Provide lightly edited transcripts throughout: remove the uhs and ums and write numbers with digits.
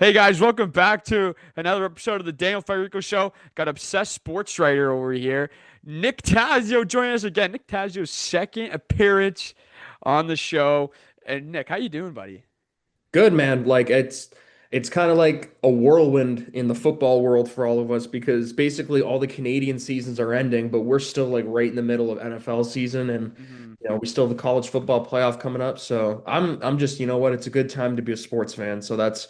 Hey guys, welcome back to another episode of the Daniel Federico Show. Got obsessed sports writer over here, Nick Tazio, joining us again. Nick Tazio's second appearance on the show. And Nick, how you doing, buddy? Good man. It's kind of like a whirlwind in the football world for all of us because basically all the Canadian seasons are ending, but we're still like right in the middle of NFL season and Mhm. we still have the college football playoff coming up. So I'm just, you know what, it's a good time to be a sports fan. So that's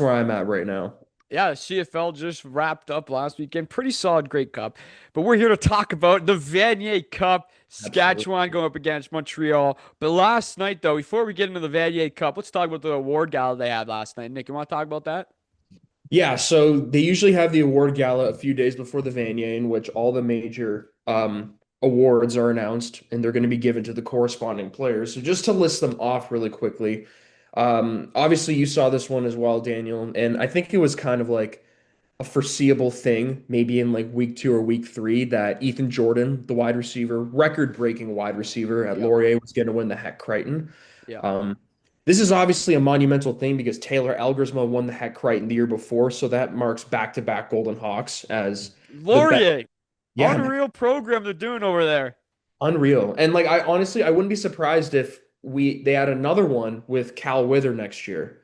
where I'm at right now. Yeah, the CFL just wrapped up last weekend. Pretty solid Great Cup. But we're here to talk about the Vanier Cup. Saskatchewan Absolutely. going up against Montreal. But last night, though, before we get into the Vanier Cup, let's talk about the award gala they had last night. Nick, you want to talk about that? Yeah, so they usually have the award gala a few days before the Vanier, in which all the major awards are announced and they're going to be given to the corresponding players. So just to list them off really quickly, obviously you saw this one as well, Daniel, and I think it was kind of like a foreseeable thing, maybe in like week two or week three, that Ethan Jordan, the wide receiver, record-breaking wide receiver at Yep. Laurier, was going to win the Heck Crichton. Yep. Um, this is obviously a monumental thing because Taylor Elgersma won the Heck Crichton the year before, so that marks back-to-back Golden Hawks as the best. Laurier, Yeah, man, unreal program they're doing over there. unreal. And like I honestly, I wouldn't be surprised if they had another one with Cal Wither next year.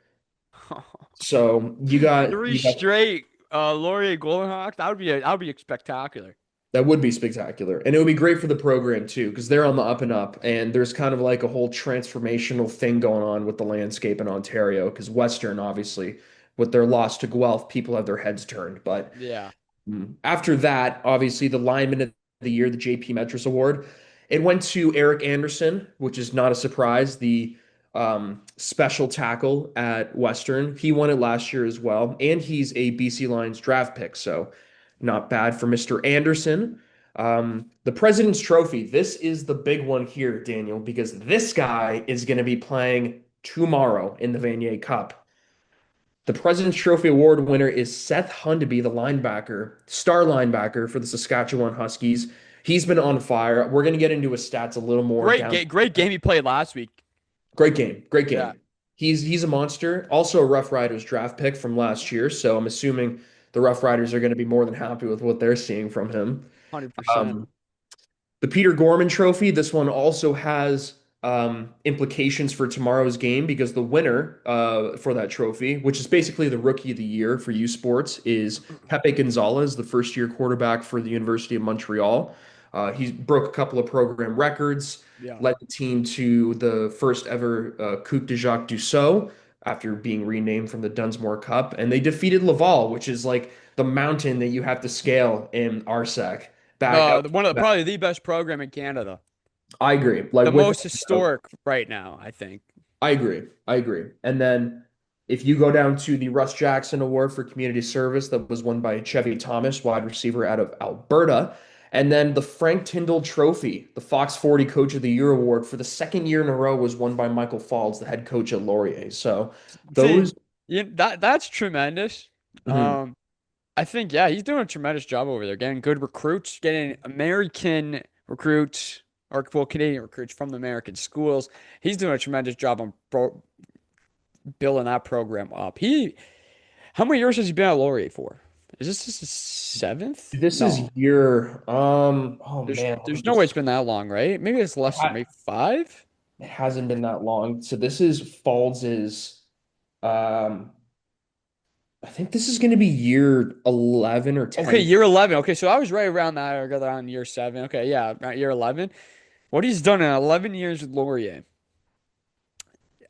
So Three you got straight Laurier Golden Hawks. That would be spectacular. That would be spectacular. And it would be great for the program too, because they're on the up and up. And there's kind of like a whole transformational thing going on with the landscape in Ontario, because Western, obviously, with their loss to Guelph, people have their heads turned. But Yeah. after that, obviously, the lineman of the year, the JP Metris Award, it went to Eric Anderson, which is not a surprise, the special tackle at Western. He won it last year as well. And he's a BC Lions draft pick. So not bad for Mr. Anderson. The President's Trophy. This is the big one here, Daniel, because this guy is going to be playing tomorrow in the Vanier Cup. The President's Trophy Award winner is Seth Hundeby, the linebacker, star linebacker for the Saskatchewan Huskies. He's been on fire. We're going to get into his stats a little more down. Great game he played last week. Great game. Great Yeah. game. He's a monster. Also a Rough Riders draft pick from last year, so I'm assuming the Rough Riders are going to be more than happy with what they're seeing from him. 100%. Um, the Peter Gorman Trophy, this one also has implications for tomorrow's game because the winner for that trophy, which is basically the Rookie of the Year for U Sports, is Pepe Gonzalez, the first-year quarterback for the University of Montreal. He broke a couple of program records, Yeah. led the team to the first ever Coupe de Jacques Dussault after being renamed from the Dunsmore Cup, and they defeated Laval, which is like the mountain that you have to scale in RSEC. Back up. Probably the best program in Canada. I agree. Like The with most historic right now, I think. I agree. I agree. And then if you go down to the Russ Jackson Award for Community Service, that was won by Chevy Thomas, wide receiver out of Alberta. And then the Frank Tyndall Trophy, the Fox 40 Coach of the Year Award for the second year in a row was won by Michael Falls, the head coach at Laurier. So See, those, that's tremendous. mhm. Um, I think yeah, he's doing a tremendous job over there, getting good recruits, getting American recruits or well Canadian recruits from the American schools. He's doing a tremendous job on building that program up. How many years has he been at Laurier for? Is this his seventh? This is No, year, oh there's man, let me there's no way it's just, been that long, right? Maybe it's less than maybe five. it hasn't been that long. So this is Falls's, um, I think this is going to be year 11 or Okay, 10. year 11. Okay, so I was right around that, or around year seven. Okay, yeah, around year 11. What he's done in 11 years with Laurier,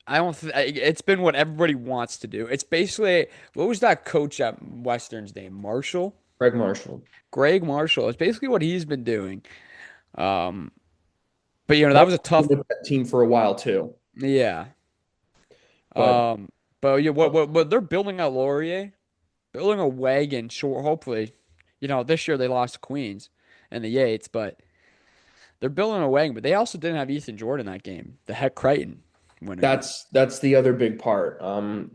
I don't. It's been what everybody wants to do. It's basically what was that coach at Western's name? Marshall, Greg Marshall. Greg Marshall. It's basically what he's been doing. Um, but that was a Marshall's been tough. with that team for a while too. Yeah. But But yeah, what they're building at Laurier, building a wagon. Sure, hopefully, this year they lost to Queens and the Yates, but they're building a wagon. But they also didn't have Ethan Jordan that game. The heck Crichton winner. that's the other big part.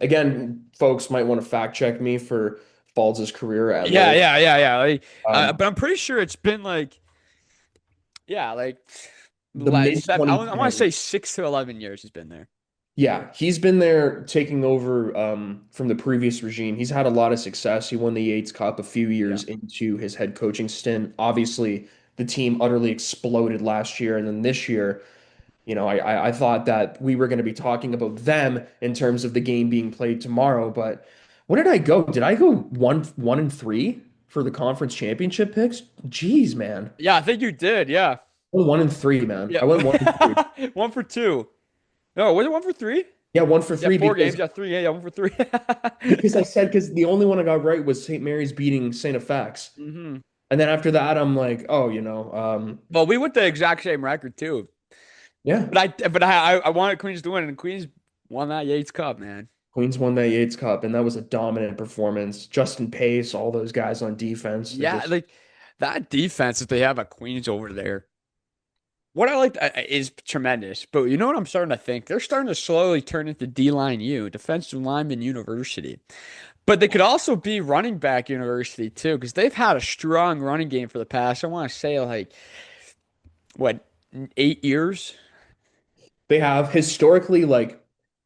Again, folks might want to fact check me for Falls' career at Yeah, Lawrence. yeah, yeah, yeah. Um, But I'm pretty sure it's been like, yeah, like the mid I want to say 2010s. 6 to 11 years he's been there. Yeah, he's been there taking over from the previous regime. He's had a lot of success. He won the Yates Cup a few Yeah. years into his head coaching stint. Obviously, the team utterly exploded last year, and then this year, I thought that we were going to be talking about them in terms of the game being played tomorrow. But what did I go? Did I go one and three for the conference championship picks? Jeez, man, Yeah, I think you did. Yeah. I went 1 and 3, man. Yeah. I went 1 and 3. 1 for 2. No, was it 1 for 3? Yeah, one for Yeah, three four because games. Yeah, three. Yeah, yeah, 1 for 3. because the only one I got right was St. Mary's beating St. FX. hmm And then after that, I'm like, oh, Well, we went the exact same record too. yeah, But I wanted Queens to win, and Queens won that Yates Cup, man. Queens won that Yates Cup, and that was a dominant performance. Justin Pace, all those guys on defense, they're Yeah, just like that defense that they have at Queens over there. What I like is tremendous, but you know what I'm starting to think? They're starting to slowly turn into D-line U, defensive lineman university. But they could also be running back university too, because they've had a strong running game for the past, I want to say like what, 8 years? they have historically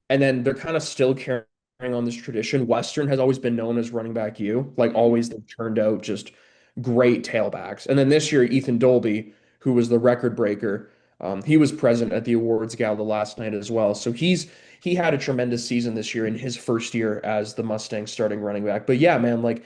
and then they're kind of still carrying on this tradition. Western has always been known as running back U. Like Mhm. always, they've turned out just great tailbacks. And then this year, Ethan Dolby, who was the record breaker, he was present at the awards gala last night as well. So he had a tremendous season this year in his first year as the Mustangs starting running back. But yeah, man, like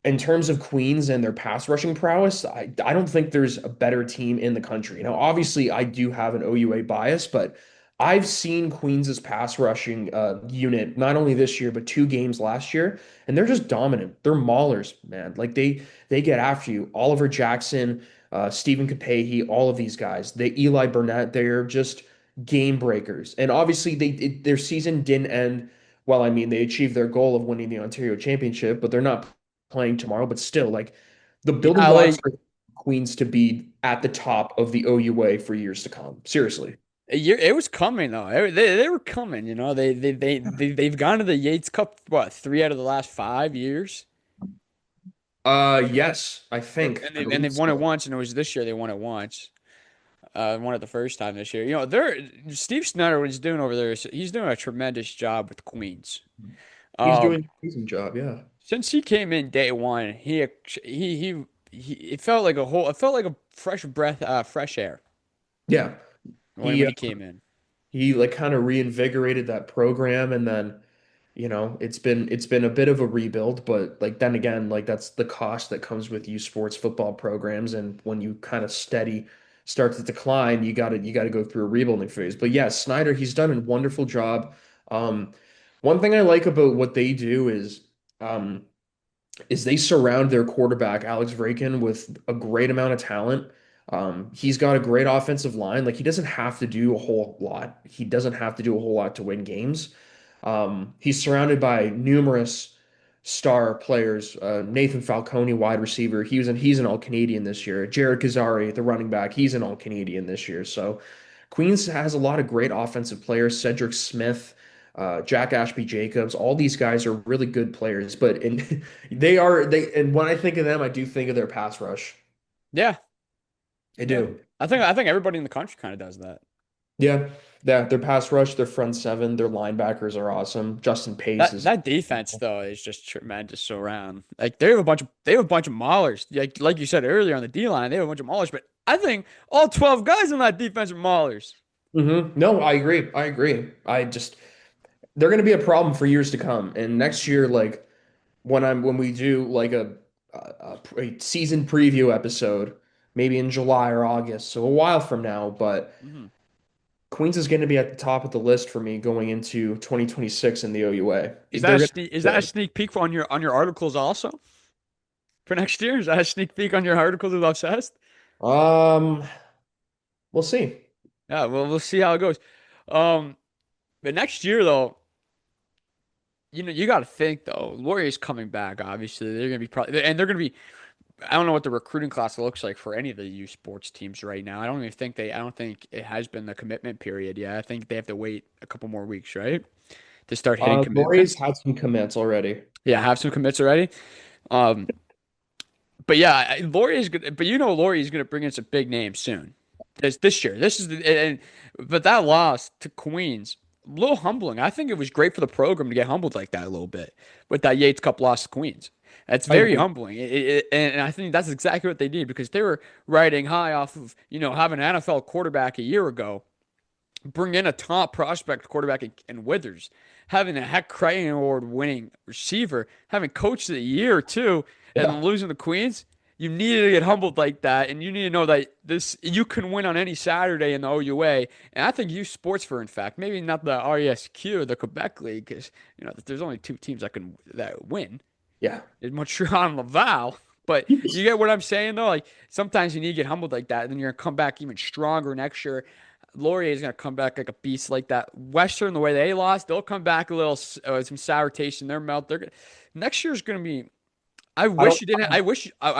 in terms of Queens and their pass rushing prowess, I don't think there's a better team in the country. Now, obviously, I do have an OUA bias, but I've seen Queens's pass rushing unit not only this year but 2 games last year, and they're just dominant. They're maulers, man. Like they get after you. Oliver Jackson, Stephen Capahey, all of these guys. They Eli Burnett, they're just game breakers. And obviously, their season didn't end. Well, I mean, they achieved their goal of winning the Ontario Championship, but they're not playing tomorrow, but still, like the building Yeah, blocks like for Queens to be at the top of the OUA for years to come. Seriously. it was coming though. They were coming, you know. They've gone to the Yates Cup what, 3 out of the last 5 years? Yes, I Or think. and I they've believe won it so. once, and it was this year they won it once. Won it the first time this year. You know, they're Steve Snyder, what he's doing over there is he's doing a tremendous job with Queens. He's Um, doing an amazing job, yeah. since he came in day one, he it felt like it felt like a fresh breath, fresh air Yeah. when He he came in. he like kind of reinvigorated that program and then it's been a bit of a rebuild, but like then again, like that's the cost that comes with youth sports football programs. And when you kind of steady start to decline, you gotta go through a rebuilding phase. But yeah, Snyder, he's done a wonderful job. Um, one thing I like about what they do um, is they surround their quarterback, Alex Vrakin, with a great amount of talent. He's got a great offensive line. Like he doesn't have to do a whole lot. He doesn't have to do a whole lot to win games. He's surrounded by numerous star players. Nathan Falcone, wide receiver, he's an All Canadian this year. Jared Kazari, the running back, he's an All Canadian this year. So Queens has a lot of great offensive players. Cedric Smith, Jack Ashby Jacobs, all these guys are really good players. But and and when I think of them, I do think of their pass rush. Yeah, I yeah. do. I think everybody in the country kind of does that. Yeah. Yeah, their pass rush, their front seven, their linebackers are awesome. Justin Pace That is that defense though is just tremendous around. Like they have a bunch of maulers. Like you said earlier on the D line, they have a bunch of maulers. But I think all 12 guys on that defense are maulers. No, I agree. I agree. They're going to be a problem for years to come. And next year, like when we do like a season preview episode, maybe in July or August, so a while from now, but hmm Queens is going to be at the top of the list for me going into 2026 in the OUA. Is that They're a going sneak? Is that a to sneak peek on your articles also for next year? Is that a sneak peek on your articles with Obsessed? good. We'll see. Yeah, well, we'll see how it goes. Um, but next year though, you got to think though. Laurier's coming back. Obviously, they're gonna be probably, and they're gonna be. I don't know what the recruiting class looks like for any of the U Sports teams right now. I don't think it has been the commitment period yet. I think they have to wait a couple more weeks, right, to start hitting Laurie's commitments. had some commits already. Yeah, have some commits already. Um, but yeah, Laurier's good. But Laurier's gonna bring in some big names soon. This year, this is the and but that loss to Queens. a little humbling. I think it was great for the program to get humbled like that a little bit with that Yates Cup loss to Queens. That's I very agree. humbling, and I think that's exactly what they did because they were riding high off of having an NFL quarterback a year ago, bring in a top prospect quarterback in Withers, having a Heck Crichton Award winning receiver, having coach of the year too, and Yeah. then losing to Queens. You need to get humbled like that, and you need to know that this you can win on any Saturday in the OUA. And I think U Sports, for in fact, maybe not the RESQ, the Quebec League, because there's only two teams that win. Yeah. It's Montreal and Laval. But you get what I'm saying though. Like sometimes you need to get humbled like that, and then you're gonna come back even stronger next year. Laurier is gonna come back like a beast like that. Western, the way they lost, they'll come back a little some sour taste in their mouth. Next year's gonna be. I I don't wish you didn't. I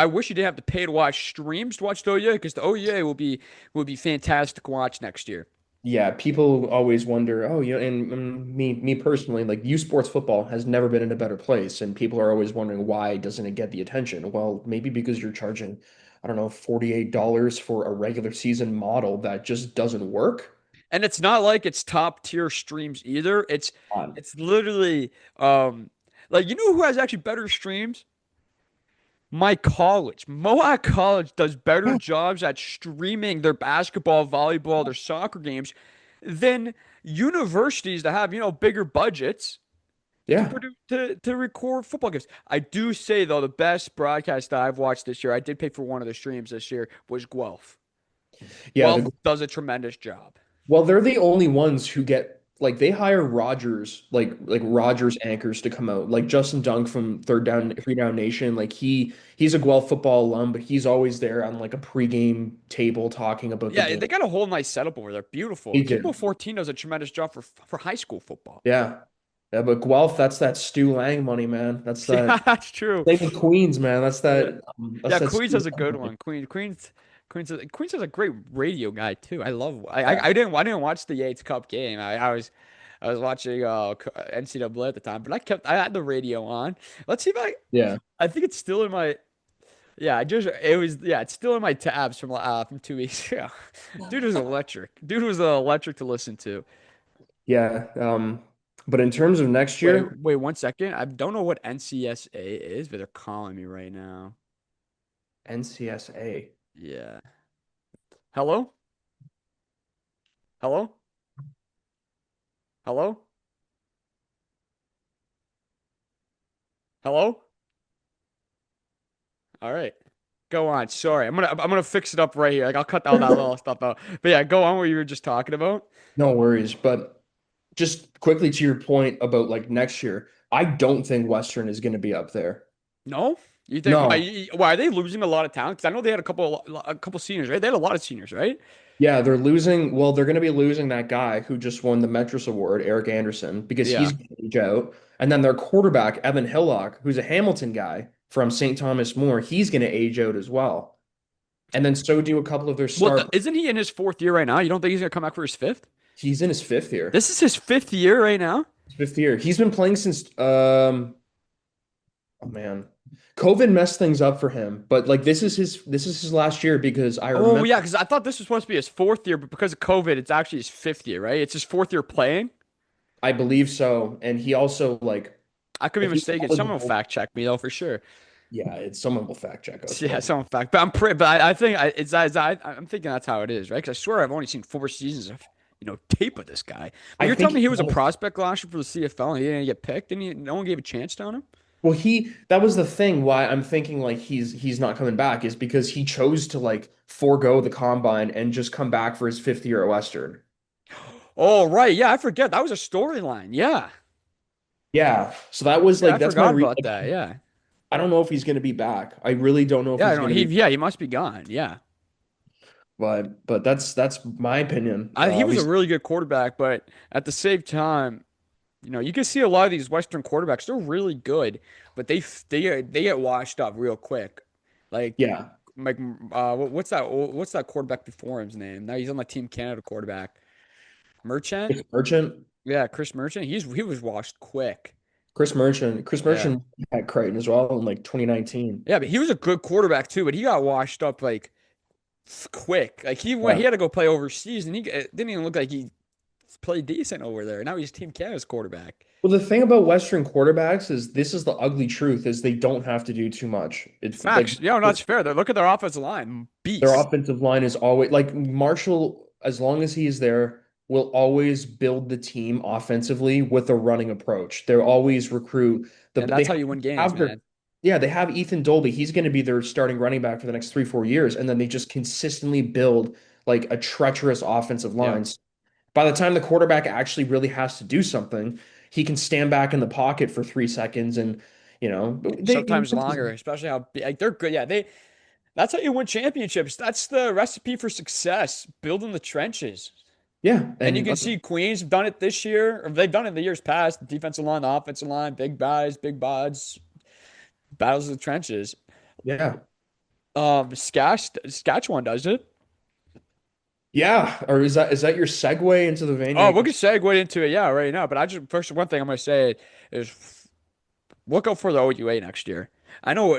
wish you didn't have to pay to watch streams to watch the OUA because the OUA will be fantastic to watch next year. Yeah, people always wonder, oh, and me personally, like U Sports football has never been in a better place, and people are always wondering why doesn't it get the attention? Well, maybe because you're charging, I don't know, $48 for a regular season model that just doesn't work. And it's not like it's top tier streams either. It's On. it's literally like who has actually better streams? My college, Mohawk College, does better Yeah. jobs at streaming their basketball, volleyball, their soccer games than universities that have, bigger budgets to Yeah. produce to record football games. I do say though, the best broadcast that I've watched this year, I did pay for one of the streams this year, was Guelph. Yeah, Guelph does a tremendous job. well, they're the only ones who get like they hire Rogers, like Rogers anchors to come out. Like Justin Dunk from Third Down, Three Down Nation. Like he's a Guelph football alum, but he's always there on like a pregame table talking about the Yeah, game. they got a whole nice setup over there. Beautiful. He Cable did. 14 does a tremendous job for high school football. Yeah. Yeah, but Guelph, that's that Stu Lang money, man. That's Yeah, that that's true. same with Queens, man. Yeah. That's Yeah, that Queens Stu has a Lang good money. one. Queens has a great radio guy too. I love. Yeah. I didn't watch the Yates Cup game. I was watching NCAA at the time, but I had the radio on. Let's see if Yeah. I think it's still in my yeah. I just it was yeah. It's still in my tabs from 2 weeks ago. Dude was electric. Dude was electric to listen to. Yeah. But in terms of next year, Wait 1 second. I don't know what NCSA is, but they're calling me right now. NCSA. Yeah. Hello? Hello? Hello? Hello? All right. Go on. Sorry. I'm gonna fix it up right here. Like I'll cut all that little stuff out. But yeah, go on what you were just talking about. No worries. But just quickly to your point about like next year, I don't think Western is going to be up there. No? You think No. why are they losing a lot of talent? Because I know they had a couple seniors, right? They had a lot of seniors, right? Yeah, they're losing. Well, they're going to be losing that guy who just won the Metros Award, Eric Anderson, because he's Yeah. going to age out. And then their quarterback, Evan Hillock, who's a Hamilton guy from St. Thomas More, he's going to age out as well. And then so do a couple of their Well, star. isn't he in his fourth year right now? You don't think he's gonna come back for his fifth? He's in his fifth year. This is his fifth year right now. Fifth year. He's been playing since oh man. COVID messed things up for him, but like this is his last year because I Oh remember yeah, because I thought this was supposed to be his fourth year, but because of COVID, it's actually his fifth year, right? It's his fourth year playing. I believe so. And he also like I could be he's mistaken. Someone will eligible. fact check me though for sure. Yeah, it's someone will fact check us, Yeah, but someone fact, but I think I'm thinking that's how it is, right? Because I swear I've only seen 4 seasons of tape of this guy. But I you're think telling me he he was a does. prospect last year for the CFL and he didn't get picked, and no one gave a chance to him. Well, he that was the thing why I'm thinking like he's not coming back is because he chose to like forego the combine and just come back for his fifth year at Western. Oh right, yeah, I forget that was a storyline. Yeah, Yeah, so that was yeah, I like forgot about that. Yeah, I don't know if he's going to be back. I really don't know if yeah, I he's don't. going to be, He must be gone. Yeah. but that's my opinion. He was a We really good quarterback, but at the same time, you can see a lot of these Western quarterbacks. They're really good, but they get washed up real quick. Like yeah, like what's that quarterback before him's name? Now he's on the Team Canada quarterback. Merchant? Chris Merchant, Yeah, Chris Merchant. He was washed quick. Chris Yeah. Merchant had Creighton as well in like 2019. Yeah, but he was a good quarterback too, but he got washed up like quick. Like he Yeah. had to go play overseas, and it didn't even look like he play decent over there. Now he's Team Canada's quarterback. Well, the thing about Western quarterbacks is this is the ugly truth is they don't have to do too much. It's like Facts. Yeah, no, that's fair. Look at their offensive line. their Beast. offensive line is always like Marshall, as long as he is there, will always build the team offensively with a running approach. They'll always recruit And they that's how you win games, have their man. yeah, they have Ethan Dolby. He's going to be their starting running back for the next 3, 4 years. And then they just consistently build like a treacherous offensive Yep. lines. By the time the quarterback actually really has to do something, he can stand back in the pocket for 3 seconds and Sometimes longer, especially how like they're good. Yeah, that's how you win championships. That's the recipe for success, building the trenches. yeah, And you and can see Queens have done it this year, or they've done it in the years past. The defensive line, the offensive line, big buys, big bods, battles of the trenches. yeah. Saskatchewan does it. Yeah, or is that your segue into the Oh, Vanier? we could segue into it, yeah, right now. But I just first one thing I'm gonna say is look out for the OUA next year. I know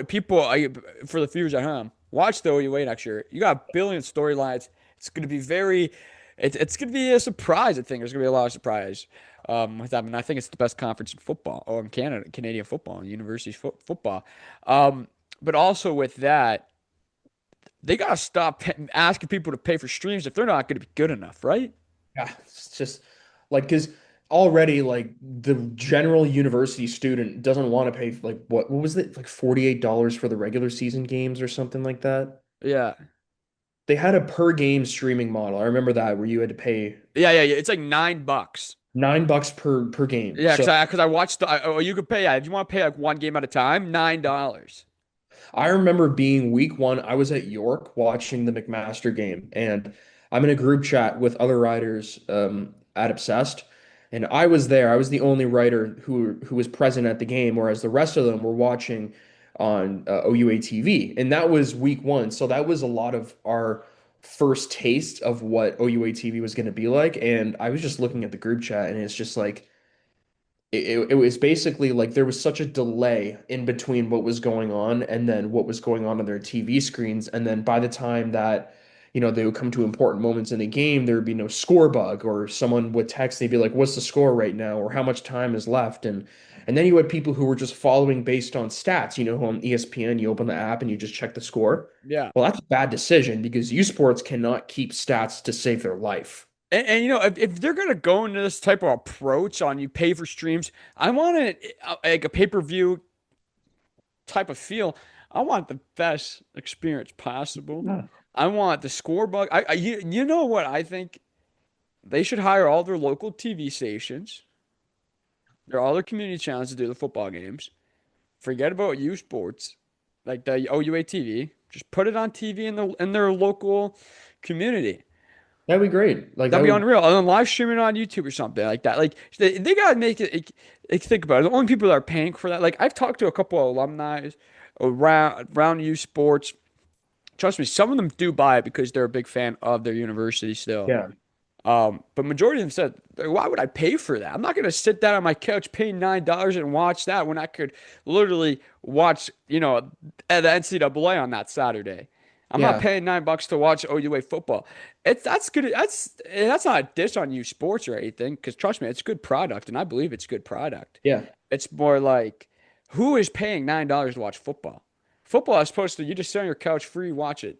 for the viewers at home, watch the OUA next year. You got a billion storylines. It's gonna be it's gonna be a surprise. I think there's gonna be a lot of surprise with that. And I think it's the best conference in football, or in Canada, Canadian football, and university football. But also with that, they gotta stop asking people to pay for streams if they're not gonna be good enough, right? Yeah, it's just like because already like the general university student doesn't want to pay like what was it like $48 for the regular season games or something like that. Yeah. They had a per game streaming model. I remember that where you had to pay Yeah. It's like $9. $9 per game. Yeah, So because I watched you could pay, yeah, if you want to pay like one game at a time, $9. I remember being week one, I was at York watching the McMaster game, and I'm in a group chat with other writers at Obsessed, and I was there. I was the only writer who was present at the game, whereas the rest of them were watching on OUA TV, and that was week one. So that was a lot of our first taste of what OUA TV was going to be like, and I was just looking at the group chat, and it's just like it was basically like there was such a delay in between what was going on and then what was going on their TV screens. And then by the time that, they would come to important moments in the game, there would be no score bug or someone would text, they'd be like, what's the score right now? Or how much time is left? And then you had people who were just following based on stats, on ESPN, you open the app and you just check the score. Yeah. Well, that's a bad decision because U Sports cannot keep stats to save their life. And if they're gonna go into this type of approach on you pay for streams, I want like a pay-per-view type of feel. I want the best experience possible. Yeah. I want the score bug. You know what I think? They should hire all their local TV stations, all their community channels to do the football games. Forget about U Sports, like the OUA TV. Just put it on TV in their local community. That'd be great. Like that That'd be would, unreal. And then live streaming on YouTube or something like that. Like they gotta make it. Like, think about it. The only people that are paying for that. Like I've talked to a couple of alumni around U Sports. Trust me, some of them do buy it because they're a big fan of their university still. yeah. But majority of them said, "Why would I pay for that? I'm not gonna sit down on my couch paying $9 and watch that when I could literally watch, at the NCAA on that Saturday. I'm not Yeah. paying $9 to watch OUA football. That's good. That's not a diss on you sports or anything, because trust me, it's good product, and I believe it's good product. Yeah. It's more like, who is paying $9 to watch football? Football is supposed to you just sit on your couch free, watch it,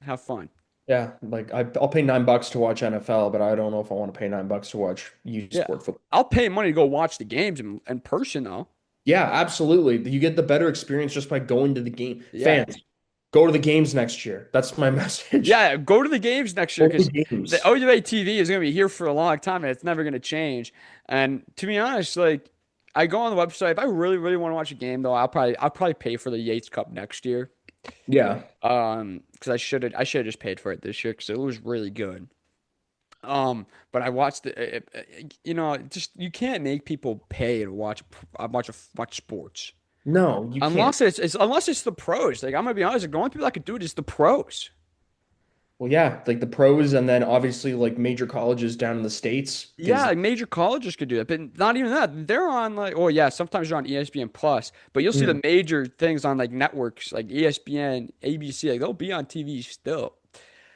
have fun. Yeah, like I'll pay $9 to watch NFL, but I don't know if I want to pay $9 to watch U Yeah, Sport football. I'll pay money to go watch the games in person though. Yeah, absolutely. You get the better experience just by going to the game. Yeah. Fans, go to the games next year. That's my message. Yeah, go to the games next year Go to because the the games. OUA TV is going to be here for a long time and it's never going to change. And to be honest, like I go on the website if I really really want to watch a game though, I'll probably pay for the Yates Cup next year. Yeah. Because I should have just paid for it this year because it was really good. But I watched just you can't make people pay to watch sports. No, you can't. Unless it's the pros. Like I'm gonna be honest, the only people that could do it is the pros. Well, yeah, like the pros and then obviously like major colleges down in the States Yeah, because like major colleges could do it, but not even that. They're on like, oh yeah, sometimes they're on ESPN Plus, but you'll see the major things on like networks like ESPN, ABC, like they'll be on TV still.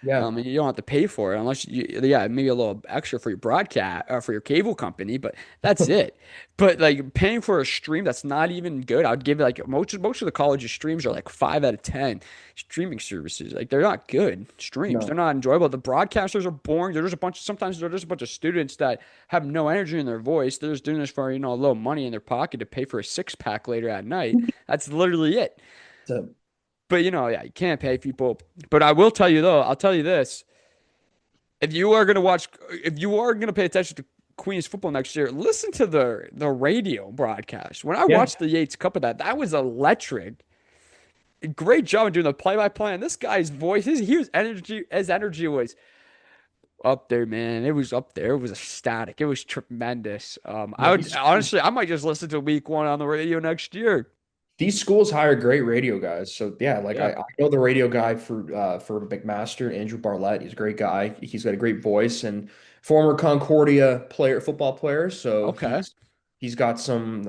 Yeah. And you don't have to pay for it unless yeah, maybe a little extra for your broadcast or for your cable company, but that's it. But like paying for a stream that's not even good, I'd give it like most of the college's streams are like 5 out of 10 streaming services. Like they're not good streams. They're No. not enjoyable. The broadcasters are boring. There's just a bunch. Sometimes there's just a bunch of students that have no energy in their voice. They're just doing this for a little money in their pocket to pay for a six pack later at night. That's literally it. So, But yeah, you can't pay people. But I will tell you though, I'll tell you this. If you are gonna pay attention to Queens football next year, listen to the radio broadcast. When I yeah. watched the Yates Cup of that was electric. Great job of doing the play-by-play. And this guy's voice, his energy was up there, man. It was up there. It was ecstatic. It was tremendous. I Yeah, would honestly, I might just listen to week one on the radio next year. these schools hire great radio guys. So yeah, like Yeah. I know the radio guy for McMaster, Andrew Barlett. He's a great guy. He's got a great voice and former Concordia player, football player. So Okay. he's got some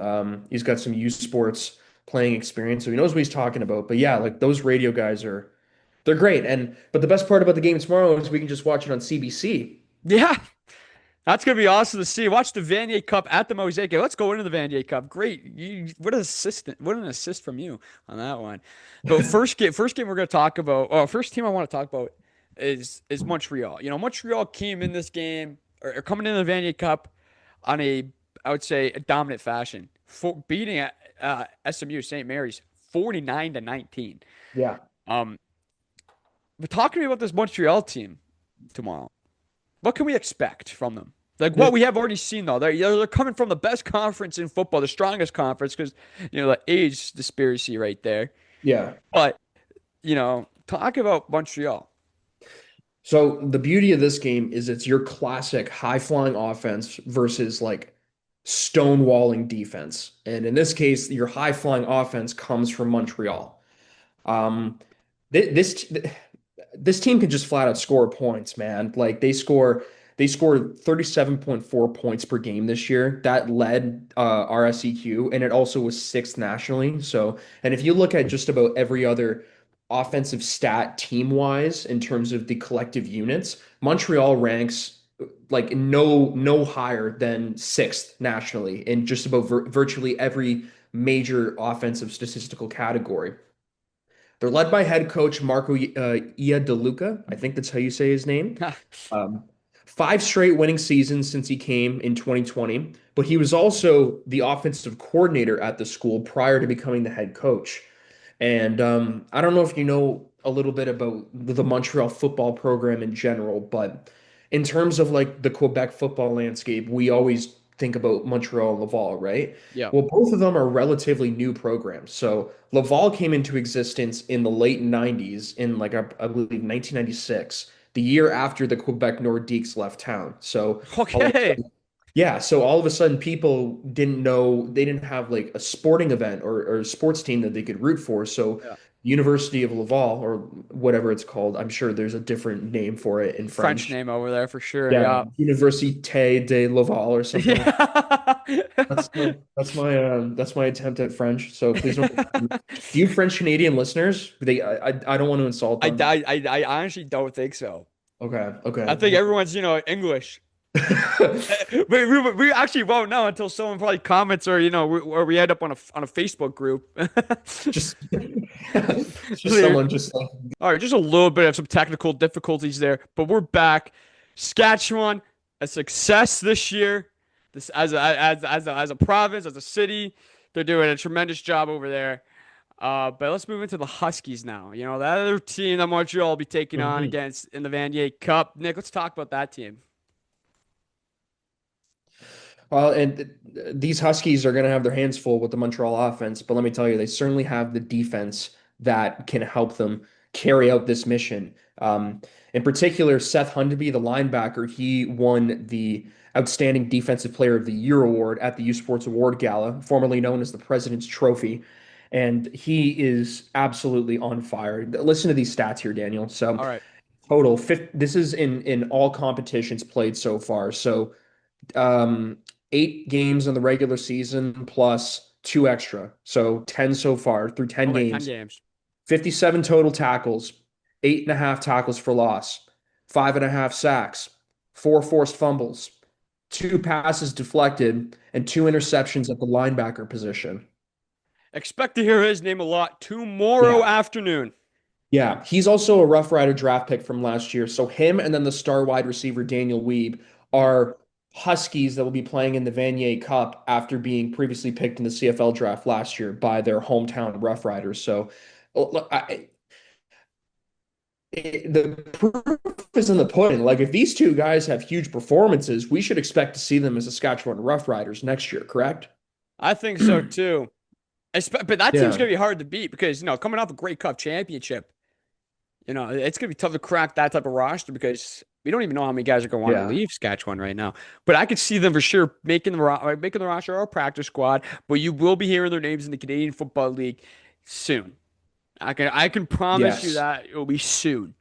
youth sports playing experience. So he knows what he's talking about. But yeah, like those radio guys they're great. And but the best part about the game tomorrow is we can just watch it on CBC. Yeah. That's gonna be awesome to see. Watch the Vanier Cup at the Mosaic. Let's go into the Vanier Cup. Great. What an assist from you on that one. But first game we're gonna talk about. Oh, first team I want to talk about is Montreal. Montreal came in this game or coming into the Vanier Cup on I would say a dominant fashion, beating SMU St. Mary's 49-19. Yeah. Um, but talk to me about this Montreal team tomorrow. What can we expect from them? Like This, what we have already seen, though, they're coming from the best conference in football, the strongest conference, because the age disparity right there. yeah. But talk about Montreal. So the beauty of this game is it's your classic high-flying offense versus like stonewalling defense. And in this case, your high-flying offense comes from Montreal. Um, this this team can just flat out score points, man. Like they scored 37.4 points per game this year. That led RSEQ, and it also was sixth nationally. So, and if you look at just about every other offensive stat team wise in terms of the collective units, Montreal ranks like no higher than sixth nationally in just about virtually every major offensive statistical category. They're led by head coach Marco Iadeluca. I think that's how you say his name. Um, Five straight winning seasons since he came in 2020, but he was also the offensive coordinator at the school prior to becoming the head coach. And I don't know if you know a little bit about the Montreal football program in general, but in terms of like the Quebec football landscape, we always think about Montreal and Laval, right? Yeah. Well, both of them are relatively new programs. So Laval came into existence in the late 90s in like I believe 1996, the year after the Quebec Nordiques left town. So all of a Okay. sudden, yeah, so all of a sudden people didn't know they didn't have like a sporting event or a sports team that they could root for. So Yeah. University of Laval or whatever it's called, I'm sure there's a different name for it in French French. name over there for sure. Yeah, Yeah. Université de Laval or something like that. Yeah. That's my attempt at French. So please don't. Do you French Canadian listeners? I don't want to insult them. I honestly don't think so. Okay, I okay. think everyone's, English. We actually won't know until someone probably comments or we end up on a Facebook group. Just just someone just like All right, just a little bit of some technical difficulties there, but we're back. Saskatchewan, a success this year. This as a province, as a city, they're doing a tremendous job over there. But let's move into the Huskies now. That other team that Montreal will be taking on Mhm. against in the Vanier Cup. Nick, let's talk about that team. Well, and these Huskies are going to have their hands full with the Montreal offense, but let me tell you, they certainly have the defense that can help them carry out this mission. In particular, Seth Hundeby, the linebacker, he won the Outstanding Defensive Player of the Year award at the U Sports Award Gala, formerly known as the President's Trophy. And he is absolutely on fire. Listen to these stats here, Daniel. So, All right. total, this is in all competitions played so far. So, um, 8 games in the regular season plus two extra. So 10 so far through 10 Okay, 10 games, games. 57 total tackles, 8.5 tackles for loss, 5.5 sacks, 4 forced fumbles, 2 passes deflected, and 2 interceptions at the linebacker position. Expect to hear his name a lot tomorrow Yeah. afternoon. Yeah. He's also a Rough Rider draft pick from last year. So him and then the star wide receiver Daniel Weeb Yep. are Huskies that will be playing in the Vanier Cup after being previously picked in the CFL draft last year by their hometown Rough Riders. So look, the proof is in the pudding. Like if these two guys have huge performances, we should expect to see them as Saskatchewan Rough Riders next year, correct? I think so too. But that team's Yeah. gonna be hard to beat because coming off a Grey Cup championship, it's gonna be tough to crack that type of roster because we don't even know how many guys are gonna want to Yeah. leave Saskatchewan right now. But I could see them for sure making the roster or practice squad. But you will be hearing their names in the Canadian Football League soon. I can promise you Yes. that it will be soon.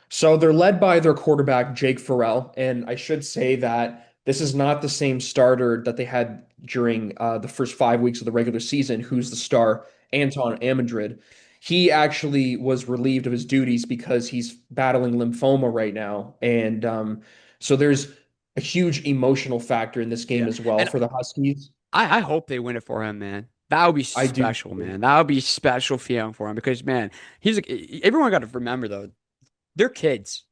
So they're led by their quarterback, Jake Farrell. And I should say that this is not the same starter that they had during the first 5 weeks of the regular season, who's the star, Anton Amandrid. He actually was relieved of his duties because he's battling lymphoma right now. And so there's a huge emotional factor in this game Yeah, as well and for the Huskies. I hope they win it for him, man. That would be I do special, too. man. That would be special feeling for him because, man, everyone got to remember though, they're kids.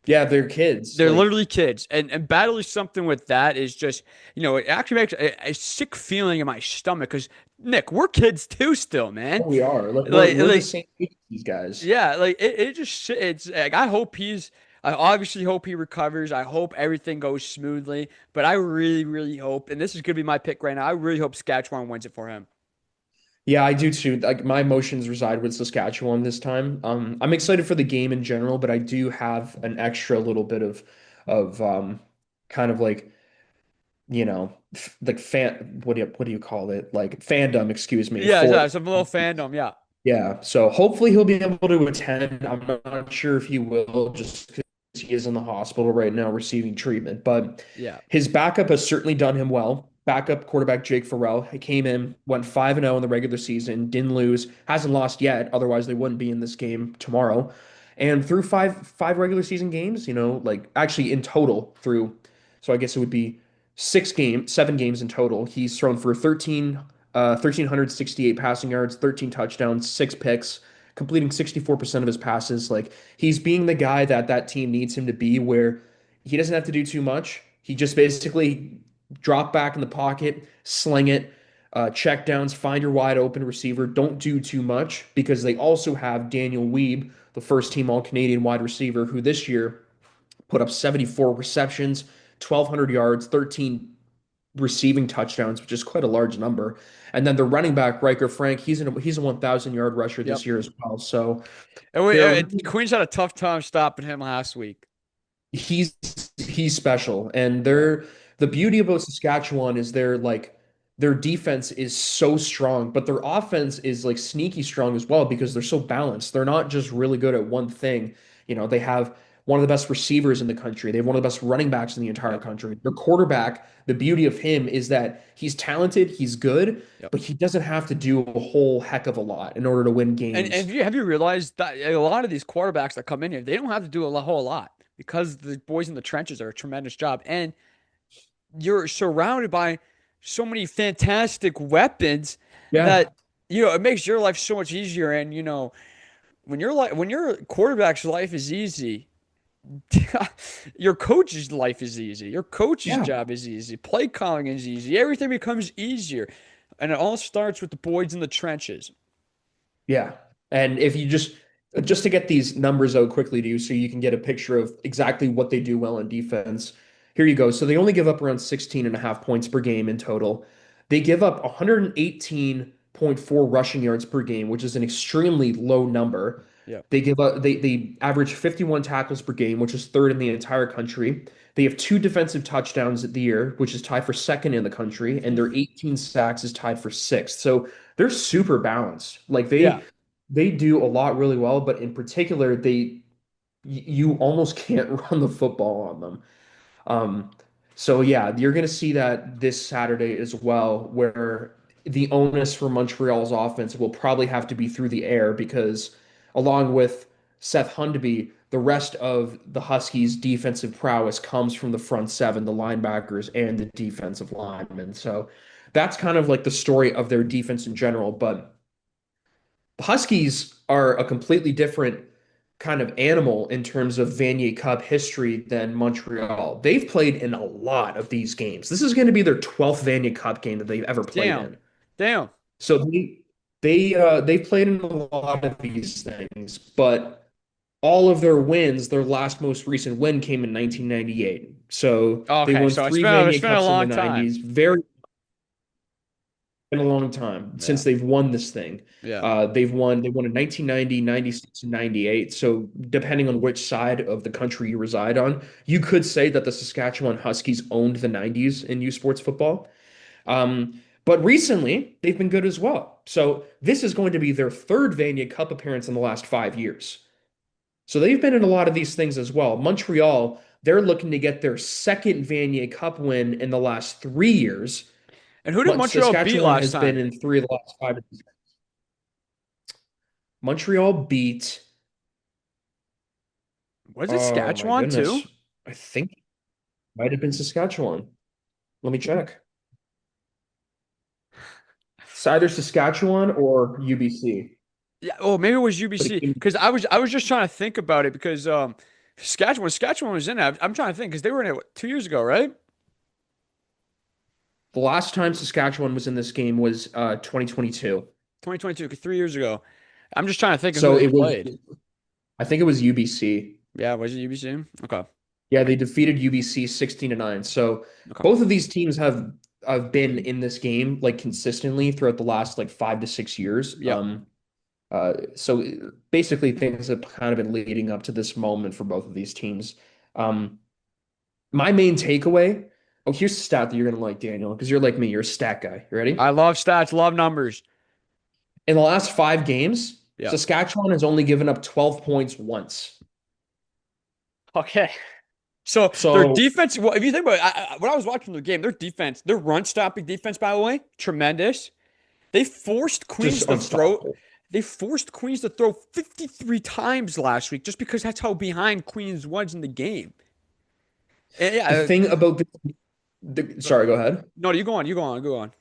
Yeah, they're kids. They're Like, literally kids, and battling something with that is just, it actually makes a sick feeling in my stomach because Nick, we're kids too, still, man. oh, we are. Like we're Like, we're the like, same age as these guys. yeah, like it just it's like I obviously hope he recovers. I hope everything goes smoothly, but I really, really hope, and this is gonna be my pick right now. I really hope Saskatchewan wins it for him. Yeah, I do too. Like my emotions reside with Saskatchewan this time. I'm excited for the game in general, but I do have an extra little bit of kind of like, like fan what do you call it? Like fandom, excuse me, Yeah, for yeah, some little fandom, yeah, yeah. So hopefully he'll be able to attend. I'm not sure if he will just because he is in the hospital right now receiving treatment, but yeah, his backup has certainly done him well. Backup quarterback Jake Farrell, he came in, went 5-0 in the regular season, didn't lose, hasn't lost yet. Otherwise, they wouldn't be in this game tomorrow. And through five regular season games, like actually in total through, so I guess it would be 7 games in total. He's thrown for 1,368 passing yards, 13 touchdowns, 6 picks, completing 64% of his passes. Like he's being the guy that team needs him to be, where he doesn't have to do too much. He just basically drop back in the pocket, sling it, check downs, find your wide open receiver. Don't do too much because they also have Daniel Weeb, the first team All Canadian wide receiver, who this year put up 74 receptions, 1,200 yards, 13 receiving touchdowns, which is quite a large number. And then the running back, Riker Frank, he's a 1,000-yard rusher yep. this year as well. So they're And Queens had a tough time stopping him last week. he's he's special, and Yeah, the beauty about Saskatchewan is their defense is so strong, but their offense is like sneaky strong as well because they're so balanced. They're not just really good at one thing. They have one of the best receivers in the country. They have one of the best running backs in the entire yep, country. Their quarterback, the beauty of him is that he's talented, he's good, yep. but he doesn't have to do a whole heck of a lot in order to win And games. have you realized that a lot of these quarterbacks that come in here, they don't have to do whole lot because the boys in the trenches are a tremendous job, and you're surrounded by so many fantastic weapons Yeah, that it makes your life so much easier. And when your quarterback's life is easy, your coach's life is easy. Your coach's yeah. job is easy. Play calling is easy. Everything becomes easier, and it all starts with the boys in the trenches. Yeah. And if you just to get these numbers out quickly to you so you can get a picture of exactly what they do well on defense. Here you go. So they only give up around 16.5 points per game in total. They give up 118.4 rushing yards per game, which is an extremely low number. Yeah. They average 51 tackles per game, which is third in the entire country. They have 2 defensive touchdowns at the year, which is tied for second in the country, and their 18 sacks is tied for sixth. So they're super balanced. Like Yeah. they do a lot really well, but in particular, you almost can't run the football on them. Um, so yeah, you're gonna see that this Saturday as well, where the onus for Montreal's offense will probably have to be through the air because, along with Seth Hundeby, the rest of the Huskies' defensive prowess comes from the front seven, the linebackers, and the defensive linemen. So that's kind of like the story of their defense in general. But the Huskies are a completely different kind of animal in terms of Vanier Cup history than Montreal. They've played in a lot of these games. This is going to be their 12th Vanier Cup game that they've ever played Damn. in. Damn. So they've played in a lot of these things, but all of their wins, their last most recent win came in 1998. So they Okay, won so three it's Vanier been a Cups in the long time. 90s. Very been a long time Yeah. since they've won this thing. Yeah. They won in 1990, 96, and 98. So depending on which side of the country you reside on, you could say that the Saskatchewan Huskies owned the 90s in U Sports football. But recently, they've been good as well. So this is going to be their third Vanier Cup appearance in the last 5 years. So they've been in a lot of these things as well. Montreal, they're looking to get their second Vanier Cup win in the last 3 years. And who did Montreal beat Saskatchewan last has been time? in three of the last five. Montreal beat, Was it oh my Saskatchewan goodness, too? I think it might have been Saskatchewan. Let me check. It's either Saskatchewan or UBC. Yeah. Oh, maybe it was But it UBC came, because I was just trying to think about it because Saskatchewan was in it. I'm trying to think because they were in it 2 years ago, right? the last time Saskatchewan was in this game was 2022. 2022, 3 years ago. I'm just trying to think of who So they it was, played. I think it was UBC. Yeah, was it UBC? Okay. Yeah, they defeated UBC 16-9. So Okay. both of these teams have been in this game like consistently throughout the last like 5 to 6 years. Yep. So basically things have kind of been leading up to this moment for both of these teams. Um, my main takeaway. Oh, here's a stat that you're gonna like, Daniel, because you're like me, you're a stat guy. You ready? I love stats, love numbers. In the last 5 games, Yep. Saskatchewan has only given up 12 points once. Okay. So their So defense, well, if you think about it, when I was watching the game, their defense, their run stopping defense, by the way, tremendous. They forced just Queens to throw. unstoppable. They forced Queens to throw 53 times last week just because that's how behind Queens was in the game. And yeah, The thing about sorry, go ahead. no, you go on, you go on, go on.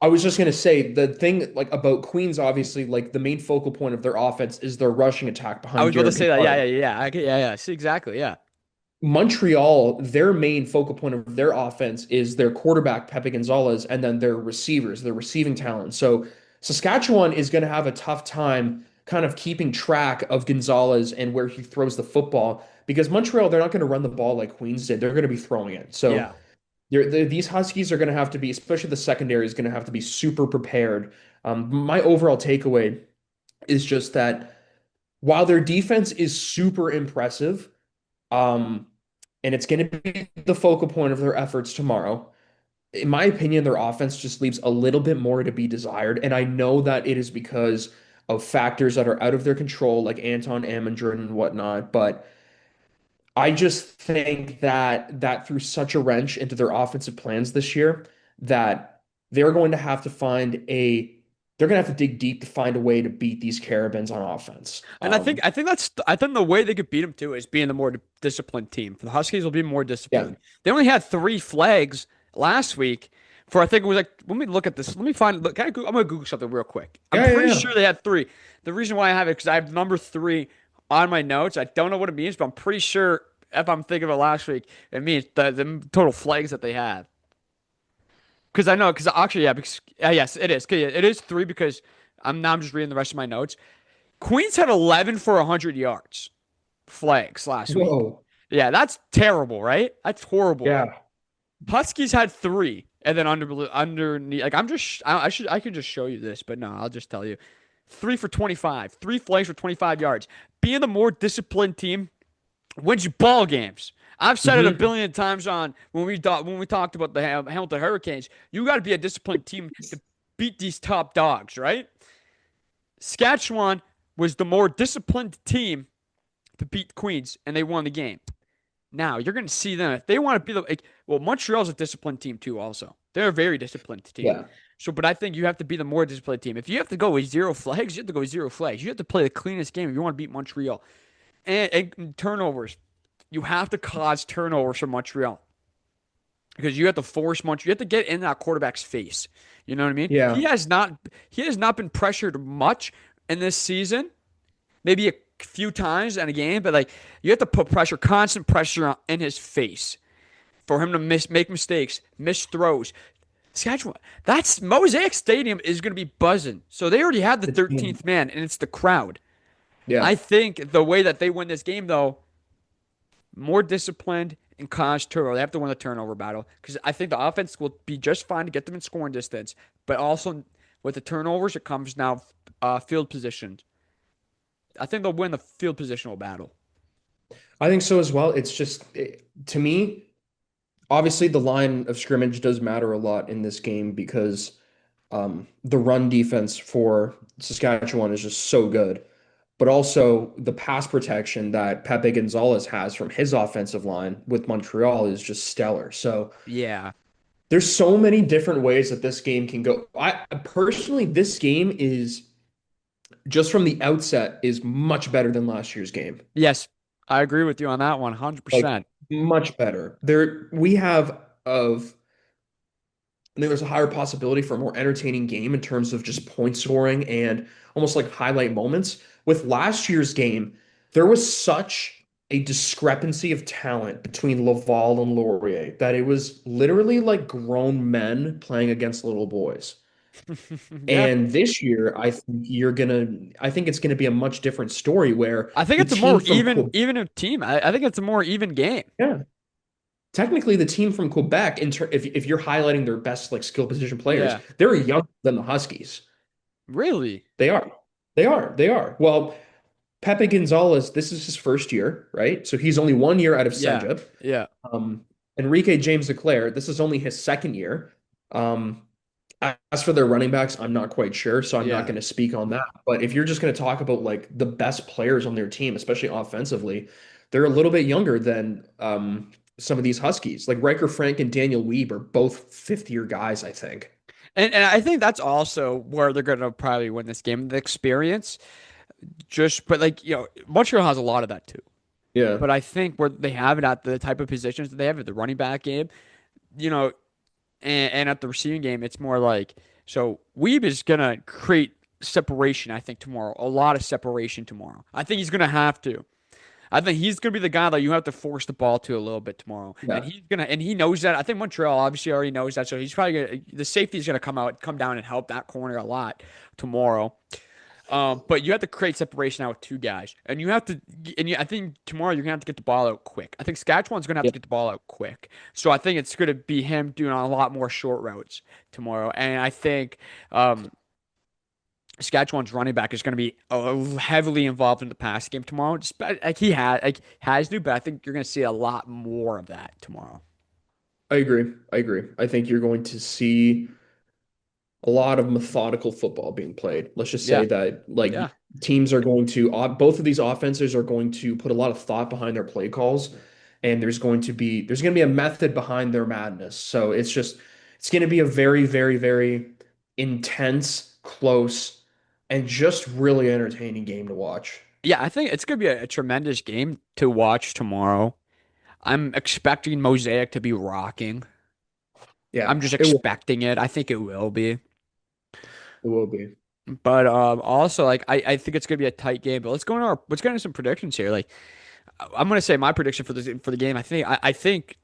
I was just gonna say the thing like about Queens, obviously, like the main focal point of their offense is their rushing attack I behind was about to Garrett say that. Yeah, McCarty. yeah, yeah. Yeah, yeah. See, exactly. Yeah. Montreal, their main focal point of their offense is their quarterback, Pepe Gonzalez, and then their receivers, their receiving talent. So Saskatchewan is going to have a tough time kind of keeping track of Gonzalez and where he throws the football because Montreal, they're not going to run the ball like Queens did. They're going to be throwing it. So Yeah. these Huskies are going to have to be, especially the secondary, is going to have to be super prepared. My overall takeaway is just that while their defense is super impressive, um, and it's going to be the focal point of their efforts tomorrow. In my opinion, their offense just leaves a little bit more to be desired. And I know that it is because of factors that are out of their control, like Anton Amundren and whatnot. But I just think that threw such a wrench into their offensive plans this year that they're going to have to they're going to have to dig deep to find a way to beat these Carabins on offense. And I think the way they could beat them too is being the more disciplined team. The Huskies will be more Yeah, disciplined. They only had 3 flags last week for I think it was like let me look at this. Let me find look. I'm gonna Google something real quick. I'm yeah, yeah, pretty yeah. sure they had 3. The reason why I have it because I have number 3 on my notes. I don't know what it means, but I'm pretty sure if I'm thinking of it last week, it means the total flags that they had. Because I know, because actually, yeah, because yes, it is. 'Cause it is 3 because I'm just reading the rest of my notes. Queens had 11 for 100 yards flags last week. Whoa. Yeah, that's terrible, right? That's horrible. Yeah. Huskies had 3, and then underneath, like I could just show you this, but no, I'll just tell you, 3 for 25, 3 flags for 25 yards. Being the more disciplined team wins you ball games. I've said it a Hmm. billion times on when we talked about the Hamilton Hurricanes. You got to be a disciplined team to beat these top dogs, right? Saskatchewan was the more disciplined team to beat Queens, and they won the game. Now you're going to see them if they want to be well. Montreal's a disciplined team too. Also, they're a very disciplined team. Yeah. So, but I think you have to be the more disciplined team. If you have to go with zero flags, you have to go with zero flags. You have to play the cleanest game if you want to beat Montreal. And turnovers, you have to cause turnovers for Montreal because you have to force Montreal. You have to get in that quarterback's face. You know what I mean? Yeah, He has not been pressured much in this season. Maybe a few times in a game, but like you have to put pressure, constant pressure in his face for him to make mistakes, miss throws. Saskatchewan, that's Mosaic Stadium is going to be buzzing. So they already had the it's been 13th man, and it's the crowd. yeah. I think the way that they win this game, though, more disciplined and cause turnover. They have to win the turnover battle because I think the offense will be just fine to get them in scoring distance, but also with the turnovers, it comes now field position. I think they'll win the field positional battle. I think so as well. To me, obviously the line of scrimmage does matter a lot in this game because the run defense for Saskatchewan is just so good. But also the pass protection that Pepe Gonzalez has from his offensive line with Montreal is just stellar. So Yeah. there's so many different ways that this game can go. I personally, this game is just from the outset is much better than last year's game. Yes, I agree with you on that one, Like 100%. much better. There we have of I think there's a higher possibility for a more entertaining game in terms of just point scoring and almost like highlight moments. With last year's game, there was such a discrepancy of talent between Laval and Laurier that it was literally like grown men playing against little boys. Yeah. And this year, I think it's gonna be a much different story where I think the it's a more team from Quebec, even a team. I think it's a more even game. yeah, technically the team from Quebec, if you're highlighting their best like skill position players, Yeah. they're younger than the Huskies. Really? They are. They are. Well, Pepe Gonzalez, this is his first year, right? So he's only 1 year out of Yeah. Cégep. Yeah. Um, Enrique James Leclerc, this is only his second year. Um, as for their running backs, I'm not quite sure, so I'm not Yeah. going to speak on that. But if you're just going to talk about like the best players on their team, especially offensively, they're a little bit younger than some of these Huskies. Like Riker Frank and Daniel Weeb are both fifth year guys, I think. And I think that's also where they're gonna probably win this game. The experience. Just but like, Montreal has a lot of that too. Yeah. But I think where they have it at the type of positions that they have at the running back game, you know, and at the receiving game, it's more like so Weeb is gonna create separation, I think, tomorrow. A lot of separation tomorrow. I think he's gonna have to. I think he's gonna be the guy that you have to force the ball to a little bit tomorrow. Yeah. And he knows that. I think Montreal obviously already knows that. So he's probably gonna the safety is gonna come down and help that corner a lot tomorrow. But you have to create separation out with two guys, and you have to. I think tomorrow you're gonna have to get the ball out quick. I think Saskatchewan's gonna have to Yeah. get the ball out quick. So I think it's gonna be him doing a lot more short routes tomorrow, and I think Saskatchewan's running back is gonna be heavily involved in the pass game tomorrow. Just like has to, but I think you're gonna see a lot more of that tomorrow. I agree. I agree. I think you're going to see a lot of methodical football being played. Let's just Yeah, say that like yeah. teams are going to both of these offenses are going to put a lot of thought behind their play calls, and there's going to be a method behind their madness. So it's going to be a very very very intense, close, and just really entertaining game to watch. Yeah, I think it's gonna be a tremendous game to watch tomorrow. I'm expecting Mosaic to be rocking. Yeah, I'm just it will. expecting it. I think it will be. It will be. But also like I think it's gonna be a tight game. But let's go into some predictions here. Like I'm gonna say my prediction for the game. I think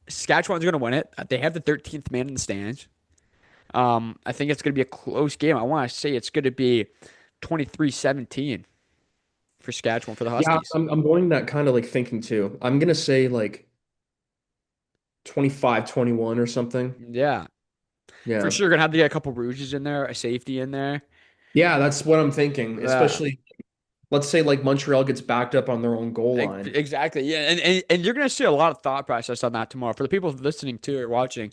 Saskatchewan's gonna win it. They have the 13th man in the stands. I think it's gonna be a close game. I want to say it's gonna be 23-17 for Saskatchewan for the Yeah, Huskies. I'm going that kind of like thinking too. I'm gonna say like 25-21 or something. Yeah, for Yeah. sure. Gonna have to get a couple rouges in there, a safety in there. Yeah, that's what I'm thinking. Yeah. Especially, let's say like Montreal gets backed up on their own goal line. Exactly. Yeah, and you're gonna see a lot of thought process on that tomorrow. For the people listening to or watching,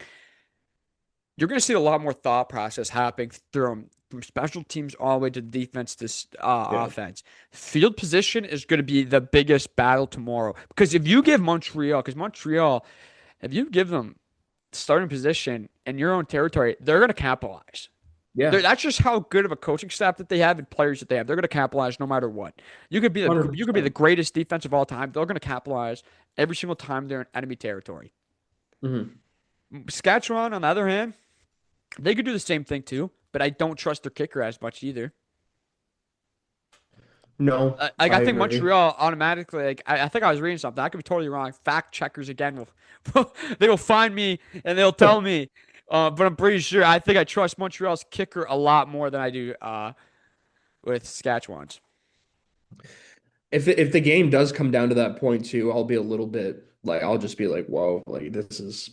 you're gonna see a lot more thought process happening from special teams all the way to defense to Yeah. offense. Field position is gonna be the biggest battle tomorrow because if you give Montreal, because Montreal, if you give them starting position in your own territory, they're going to capitalize. Yeah, That's just how good of a coaching staff that they have and players that they have. They're going to capitalize no matter what. You could be the 100%. greatest defense of all time. They're going to capitalize every single time they're in enemy territory. Hmm. Saskatchewan, on the other hand, they could do the same thing too, but I don't trust their kicker as much either. No, Like I I think agree. Montreal automatically. Like I think I was reading something. I could be totally wrong. Fact checkers again will they will find me and they'll tell me. But I'm pretty sure. I think I trust Montreal's kicker a lot more than I do with Saskatchewan's. If the game does come down to that point too, I'll be a little bit like I'll just be like, whoa, like this is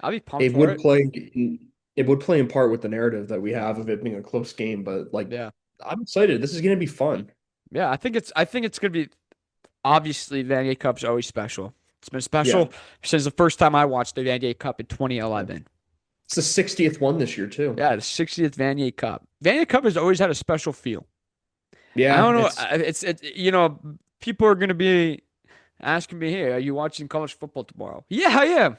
I'll be pumped it for would it. play it would play in part with the narrative that we have of it being a close game, but like Yeah, I'm excited. This is gonna be fun. yeah. I think it's gonna be obviously Vanier Cup's always special. It's been Yeah. special since the first time I watched the Vanier Cup in 2011. It's the 60th one this year too. Yeah, the 60th Vanier Cup. Vanier Cup has always had a special feel. I Yeah, don't know. it's People are gonna be asking me, "Hey, are you watching college football tomorrow?" Yeah, I am.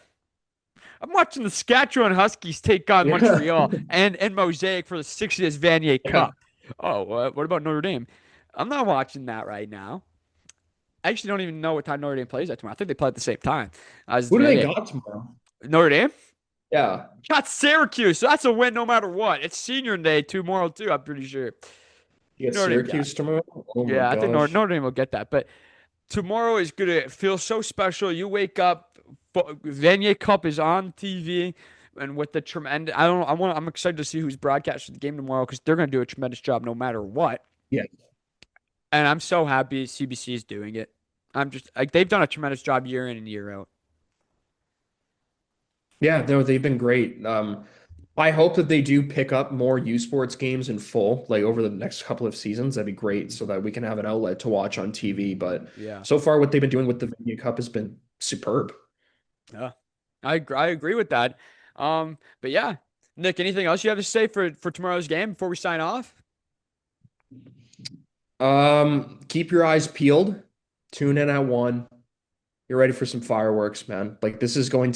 I'm watching the Saskatchewan Huskies take on yeah. Montreal and Mosaic for the 60th Vanier Yeah. Cup. Oh, what about Notre Dame? I'm not watching that right now. I actually don't even know what time Notre Dame plays that tomorrow. I think they play at the same time as Who the do they Vanier. got tomorrow? Notre Dame Yeah. got Syracuse, so that's a win no matter what. It's senior day tomorrow too. I'm pretty sure. You got Notre Dame got. Syracuse tomorrow? Oh my Yeah, I think gosh. Notre Dame will get that, but tomorrow is gonna feel so special. You wake up, Vanier Cup is on TV, and with the tremendous, I don't, know, I'm excited to see who's broadcasting the game tomorrow because they're gonna do a tremendous job no matter what. Yeah. And I'm so happy CBC is doing it. I'm just like they've done a tremendous job year in and year out. Yeah, no, they've been great. I hope that they do pick up more U Sports games in full, like over the next couple of seasons. That'd be great so that we can have an outlet to watch on TV. But Yeah, so far, what they've been doing with the Vanier Cup has been superb. yeah, I agree with that. But yeah, Nick, anything else you have to say for tomorrow's game before we sign off? Keep your eyes peeled. Tune in at 1. You're ready for some fireworks, man. Like Yeah, this is going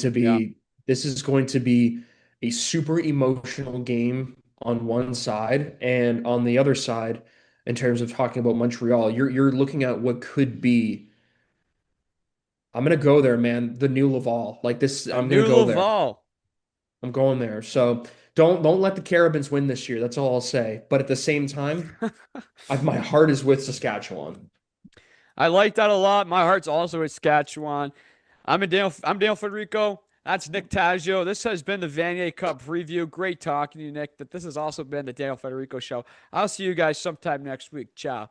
to be a super emotional game on one side, and on the other side, in terms of talking about Montreal, you're looking at what could be. I'm gonna go there, man. The new Laval, like this. a I'm gonna new go there. Laval. I'm going there. So don't let the Carabins win this year. That's all I'll say. But at the same time, my heart is with Saskatchewan. I like that a lot. My heart's also with Saskatchewan. I'm Daniel Federico. That's Nick Taggio. This has been the Vanier Cup preview. Great talking to you, Nick. That this has also been the Daniel Federico show. I'll see you guys sometime next week. Ciao.